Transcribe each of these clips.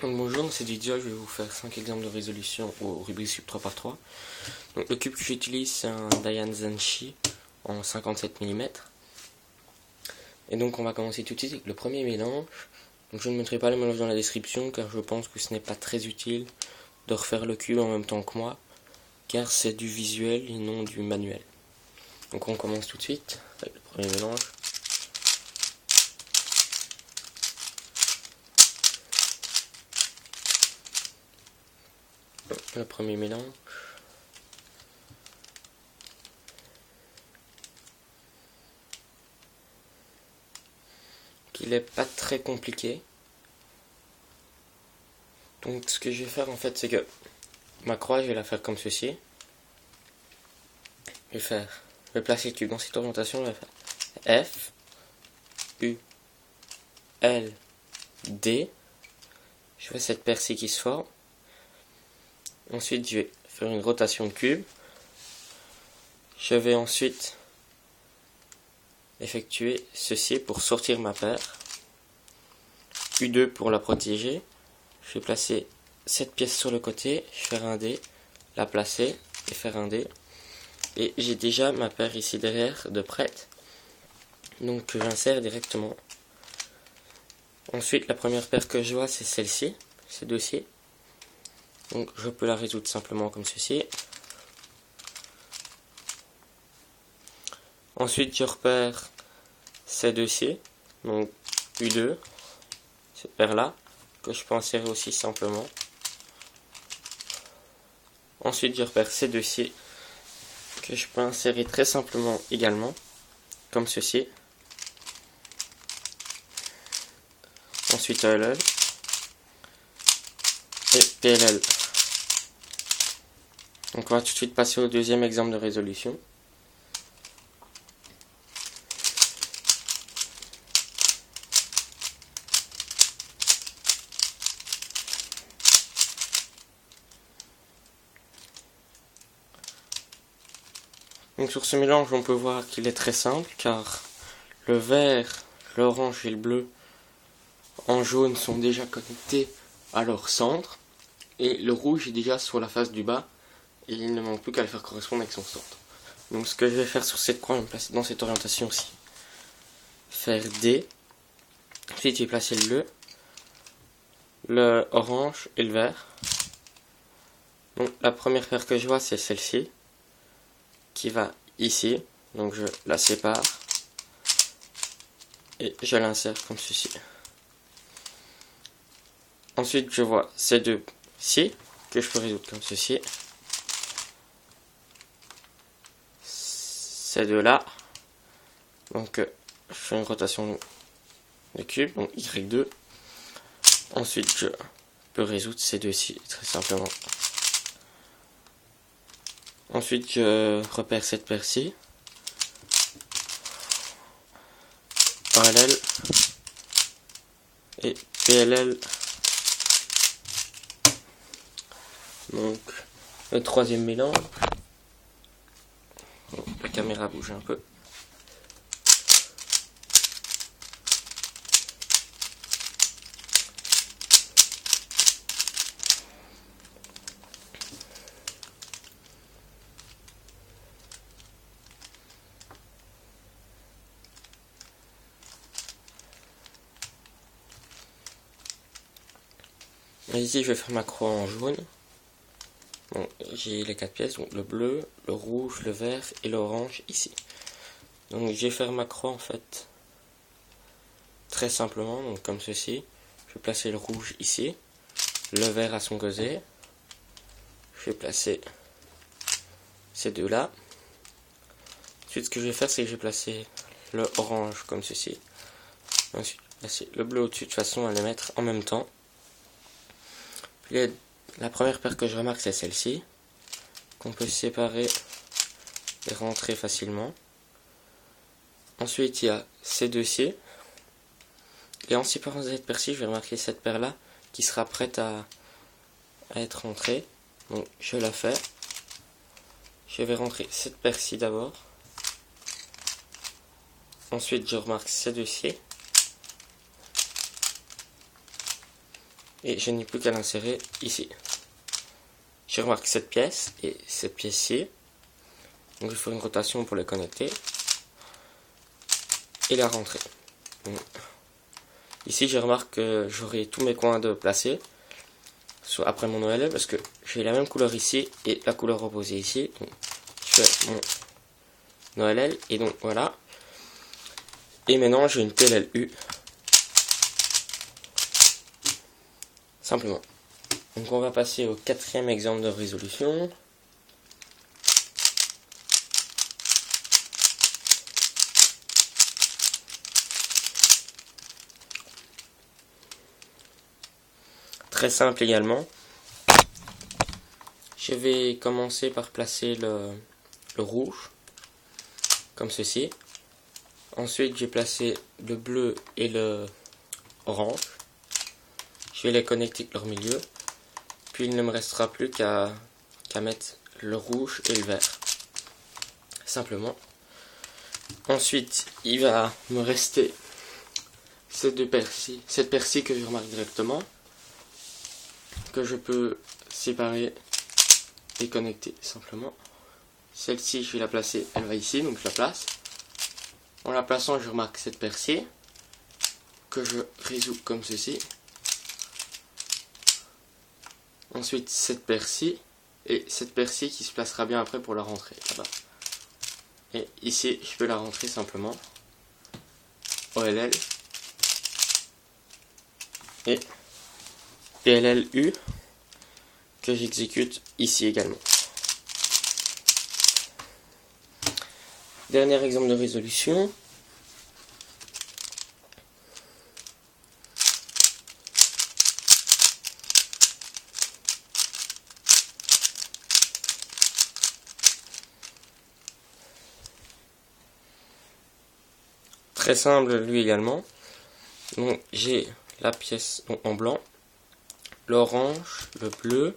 Donc bonjour, dans cette vidéo je vais vous faire 5 exemples de résolution au Rubik's Cube 3x3. Donc le cube que j'utilise c'est un Dayan Zenshi en 57 mm. Et donc on va commencer tout de suite avec le premier mélange. Donc je ne mettrai pas le mélange dans la description car je pense que ce n'est pas très utile de refaire le cube en même temps que moi, car c'est du visuel et non du manuel. Donc on commence tout de suite avec le premier mélange. Le premier mélange. Il n'est pas très compliqué. Donc ce que je vais faire en fait c'est que ma croix je vais la faire comme ceci. Je vais placer le cube dans cette orientation, je vais faire F, U, L, D. Je fais cette percée qui se forme. Ensuite je vais faire une rotation de cube. Je vais ensuite effectuer ceci pour sortir ma paire. U2 pour la protéger. Je vais placer cette pièce sur le côté, je vais faire un D, la placer et faire un D. Et j'ai déjà ma paire ici derrière de prête. Donc j'insère directement. Ensuite la première paire que je vois c'est celle-ci, ce dossier. Donc je peux la résoudre simplement comme ceci. Ensuite je repère ces dossiers, donc U2, cette paire là, que je peux insérer aussi simplement. Ensuite je repère ces dossiers que je peux insérer très simplement également, comme ceci. Ensuite ALL et PLL. Donc on va tout de suite passer au deuxième exemple de résolution. Donc sur ce mélange on peut voir qu'il est très simple car le vert, l'orange et le bleu en jaune sont déjà connectés à leur centre et le rouge est déjà sur la face du bas et il ne manque plus qu'à le faire correspondre avec son centre. Donc ce que je vais faire sur cette croix, je vais me placer dans cette orientation-ci. Faire D. Ensuite je vais placer le orange et le vert. Donc la première paire que je vois c'est celle-ci qui va ici. Donc je la sépare et je l'insère comme ceci. Ensuite je vois ces deux-ci que je peux résoudre comme ceci. Ces deux-là. Donc je fais une rotation de cube, donc Y2. Ensuite je peux résoudre ces deux-ci très simplement. Ensuite je repère cette paire-ci. Parallèle et PLL. Donc le troisième mélange. La caméra bouge un peu. Ici je vais faire ma croix en jaune. Bon, j'ai les 4 pièces, donc le bleu, le rouge, le vert et l'orange ici. Donc je vais faire ma croix en fait très simplement, donc comme ceci. Je vais placer le rouge ici, le vert à son côté. Je vais placer ces deux là. Ensuite ce que je vais faire c'est que je vais placer le orange comme ceci. Ensuite placer le bleu au-dessus de façon à les mettre en même temps. Puis la première paire que je remarque c'est celle-ci, qu'on peut séparer et rentrer facilement. Ensuite il y a ces deux-ci. Et en séparant cette paire-ci, je vais remarquer cette paire-là qui sera prête à être rentrée. Donc je la fais. Je vais rentrer cette paire-ci d'abord. Ensuite je remarque ces deux-ci. Et je n'ai plus qu'à l'insérer ici. Je remarque cette pièce et cette pièce-ci. Donc je fais une rotation pour les connecter. Et la rentrée. Donc, ici je remarque que j'aurai tous mes coins de placer. Soit après mon OLL parce que j'ai la même couleur ici et la couleur opposée ici. Donc, je fais mon OLL et donc voilà. Et maintenant j'ai une PLLU. Simplement. Donc on va passer au 4e exemple de résolution. Très simple également. Je vais commencer par placer le rouge, comme ceci. Ensuite, j'ai placé le bleu et le orange. Je vais les connecter avec leur milieu. Puis il ne me restera plus qu'à mettre le rouge et le vert. Simplement. Ensuite, il va me rester cette persil que je remarque directement, que je peux séparer et connecter simplement. Celle-ci, je vais la placer, elle va ici, donc je la place. En la plaçant, je remarque cette persil que je résous comme ceci. Ensuite, cette persil et cette persil qui se placera bien après pour la rentrée là-bas. Et ici, je peux la rentrer simplement. OLL et PLLU que j'exécute ici également. Dernier exemple de résolution. Très simple lui également. Donc j'ai la pièce en blanc, l'orange, le bleu,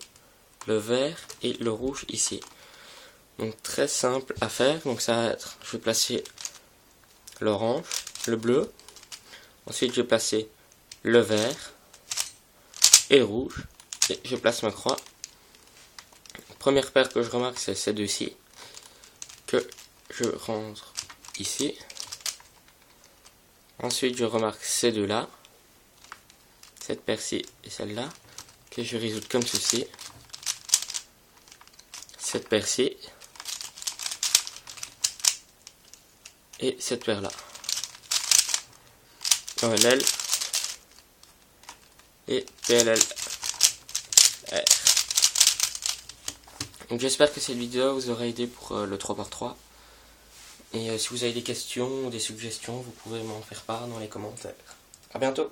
le vert et le rouge ici. Donc très simple à faire. Donc ça va être, je vais placer l'orange, le bleu. Ensuite je vais placer le vert et le rouge. Et je place ma croix. Première paire que je remarque, c'est ces deux-ci que je rentre ici. Ensuite je remarque ces deux-là, cette paire-ci et celle-là, que je résoudre comme ceci. Cette paire-ci et cette paire-là. OLL et PLL. Donc j'espère que cette vidéo vous aura aidé pour le 3x3. Et si vous avez des questions ou des suggestions, vous pouvez m'en faire part dans les commentaires. A bientôt!